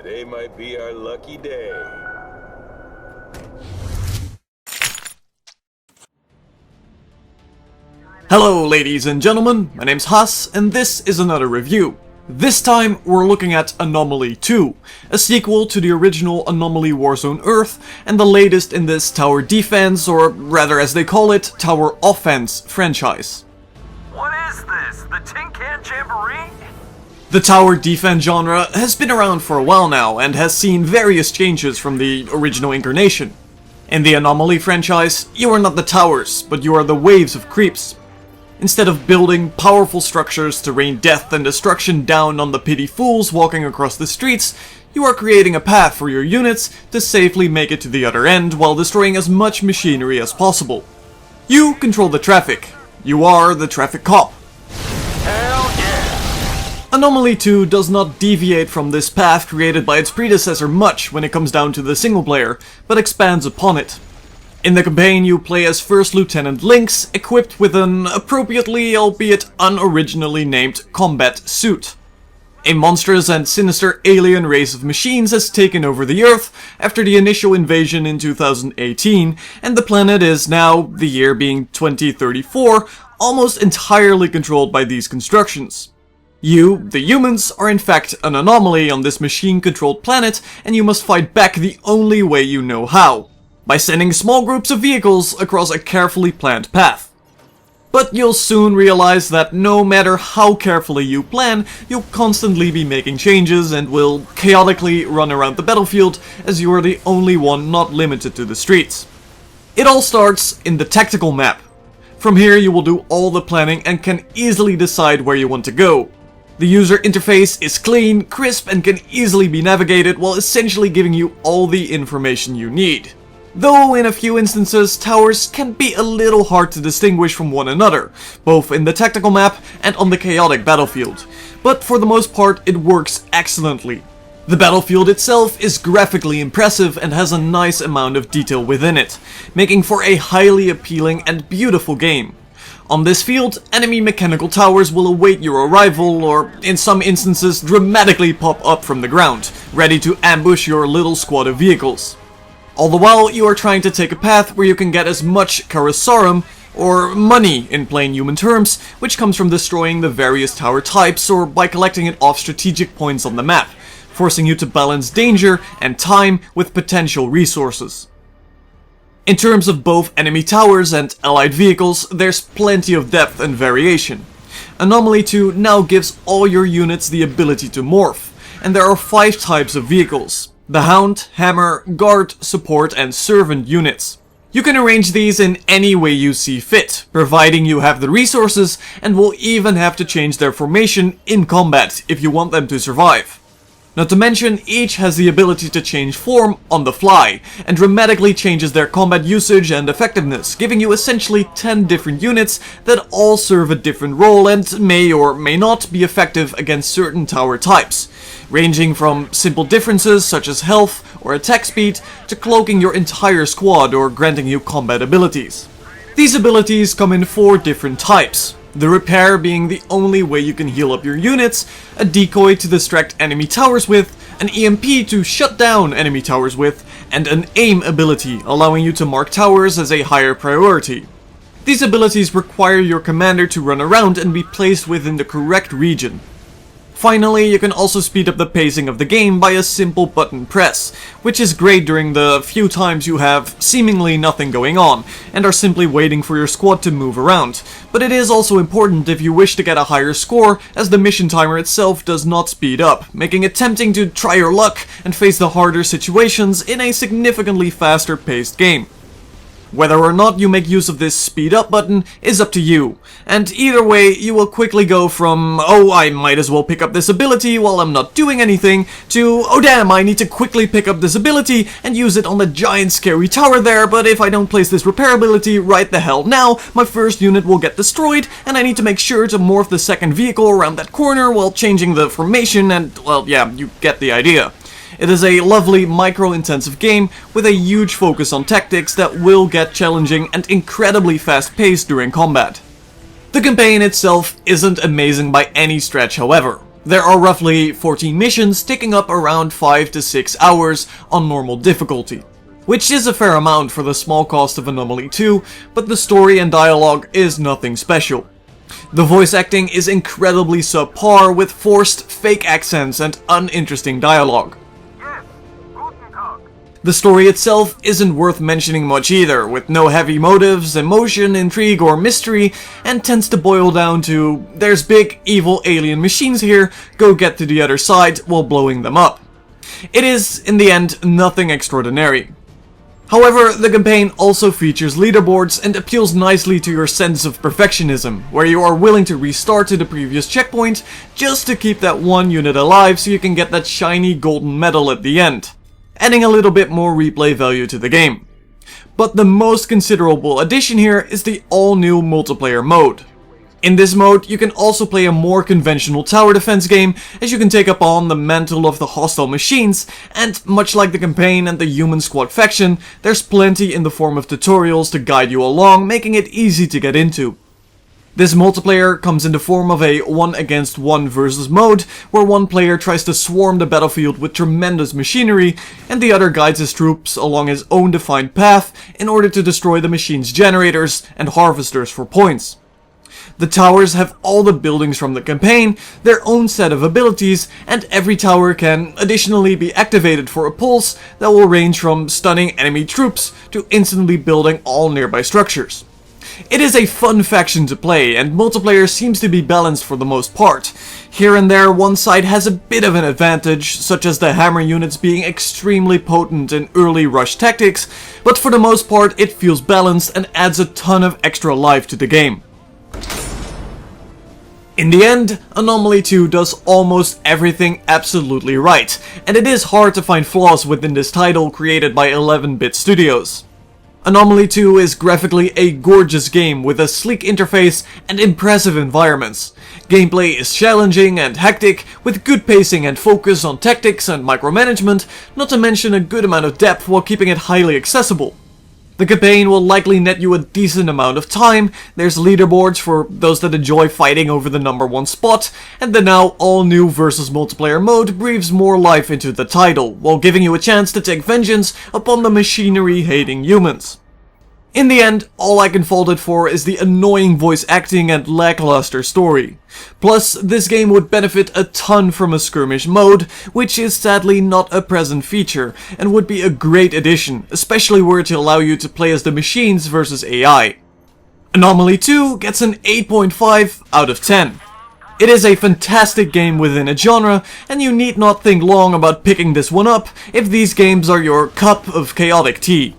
Today might be our lucky day. Hello ladies and gentlemen, my name's Haas, and this is another review. This time we're looking at Anomaly 2, a sequel to the original Anomaly Warzone Earth, and the latest in this tower defense, or rather as they call it, tower offense franchise. What is this? The Tin Can Jamboree? The tower defense genre has been around for a while now, and has seen various changes from the original incarnation. In the Anomaly franchise, you are not the towers, but you are the waves of creeps. Instead of building powerful structures to rain death and destruction down on the petty fools walking across the streets, you are creating a path for your units to safely make it to the other end while destroying as much machinery as possible. You control the traffic. You are the traffic cop. Hell yeah! Anomaly 2 does not deviate from this path created by its predecessor much when it comes down to the single player, but expands upon it. In the campaign, you play as First Lieutenant Lynx, equipped with an appropriately, albeit unoriginally named, combat suit. A monstrous and sinister alien race of machines has taken over the Earth after the initial invasion in 2018, and the planet is now, the year being 2034, almost entirely controlled by these constructions. You, the humans, are in fact an anomaly on this machine-controlled planet, and you must fight back the only way you know how, by sending small groups of vehicles across a carefully planned path. But you'll soon realize that no matter how carefully you plan, you'll constantly be making changes and will chaotically run around the battlefield as you are the only one not limited to the streets. It all starts in the tactical map. From here you will do all the planning and can easily decide where you want to go. The user interface is clean, crisp, and can easily be navigated while essentially giving you all the information you need. Though in a few instances, towers can be a little hard to distinguish from one another, both in the tactical map and on the chaotic battlefield, but for the most part it works excellently. The battlefield itself is graphically impressive and has a nice amount of detail within it, making for a highly appealing and beautiful game. On this field, enemy mechanical towers will await your arrival, or in some instances dramatically pop up from the ground, ready to ambush your little squad of vehicles. All the while, you are trying to take a path where you can get as much Karasarum, or money in plain human terms, which comes from destroying the various tower types or by collecting it off strategic points on the map, forcing you to balance danger and time with potential resources. In terms of both enemy towers and allied vehicles, there's plenty of depth and variation. Anomaly 2 now gives all your units the ability to morph, and there are 5 types of vehicles: the Hound, Hammer, Guard, Support, and Servant units. You can arrange these in any way you see fit, providing you have the resources, and will even have to change their formation in combat if you want them to survive. Not to mention, each has the ability to change form on the fly, and dramatically changes their combat usage and effectiveness, giving you essentially 10 different units that all serve a different role and may or may not be effective against certain tower types, ranging from simple differences such as health or attack speed, to cloaking your entire squad or granting you combat abilities. These abilities come in 4 different types. The repair being the only way you can heal up your units, a decoy to distract enemy towers with, an EMP to shut down enemy towers with, and an aim ability allowing you to mark towers as a higher priority. These abilities require your commander to run around and be placed within the correct region. Finally, you can also speed up the pacing of the game by a simple button press, which is great during the few times you have seemingly nothing going on, and are simply waiting for your squad to move around. But it is also important if you wish to get a higher score, as the mission timer itself does not speed up, making it tempting to try your luck and face the harder situations in a significantly faster paced game. Whether or not you make use of this speed up button is up to you, and either way you will quickly go from, oh, I might as well pick up this ability while I'm not doing anything, to, oh damn, I need to quickly pick up this ability and use it on the giant scary tower there, but if I don't place this repair ability right the hell now, my first unit will get destroyed, and I need to make sure to morph the second vehicle around that corner while changing the formation, and, well, yeah, you get the idea. It is a lovely micro-intensive game with a huge focus on tactics that will get challenging and incredibly fast-paced during combat. The campaign itself isn't amazing by any stretch, however. There are roughly 14 missions, taking up around 5 to 6 hours on normal difficulty, which is a fair amount for the small cost of Anomaly 2, but the story and dialogue is nothing special. The voice acting is incredibly subpar, with forced fake accents and uninteresting dialogue. Yes, guten Tag. The story itself isn't worth mentioning much either, with no heavy motives, emotion, intrigue, or mystery, and tends to boil down to there's big evil alien machines here, go get to the other side while blowing them up. It is, in the end, nothing extraordinary. However, the campaign also features leaderboards and appeals nicely to your sense of perfectionism, where you are willing to restart to the previous checkpoint just to keep that one unit alive so you can get that shiny golden medal at the end, adding a little bit more replay value to the game. But the most considerable addition here is the all-new multiplayer mode. In this mode, you can also play a more conventional tower defense game, as you can take up on the mantle of the hostile machines, and much like the campaign and the human squad faction, there's plenty in the form of tutorials to guide you along, making it easy to get into. This multiplayer comes in the form of a 1 against 1 versus mode, where one player tries to swarm the battlefield with tremendous machinery, and the other guides his troops along his own defined path in order to destroy the machine's generators and harvesters for points. The towers have all the buildings from the campaign, their own set of abilities, and every tower can additionally be activated for a pulse that will range from stunning enemy troops to instantly building all nearby structures. It is a fun faction to play, and multiplayer seems to be balanced for the most part. Here and there, one side has a bit of an advantage, such as the hammer units being extremely potent in early rush tactics, but for the most part it feels balanced and adds a ton of extra life to the game. In the end, Anomaly 2 does almost everything absolutely right, and it is hard to find flaws within this title created by 11-bit studios. Anomaly 2 is graphically a gorgeous game with a sleek interface and impressive environments. Gameplay is challenging and hectic, with good pacing and focus on tactics and micromanagement, not to mention a good amount of depth while keeping it highly accessible. The campaign will likely net you a decent amount of time, there's leaderboards for those that enjoy fighting over the number 1 spot, and the now all-new versus multiplayer mode breathes more life into the title, while giving you a chance to take vengeance upon the machinery-hating humans. In the end, all I can fault it for is the annoying voice acting and lackluster story. Plus, this game would benefit a ton from a skirmish mode, which is sadly not a present feature, and would be a great addition, especially were it to allow you to play as the machines versus AI. Anomaly 2 gets an 8.5 out of 10. It is a fantastic game within a genre, and you need not think long about picking this one up if these games are your cup of chaotic tea.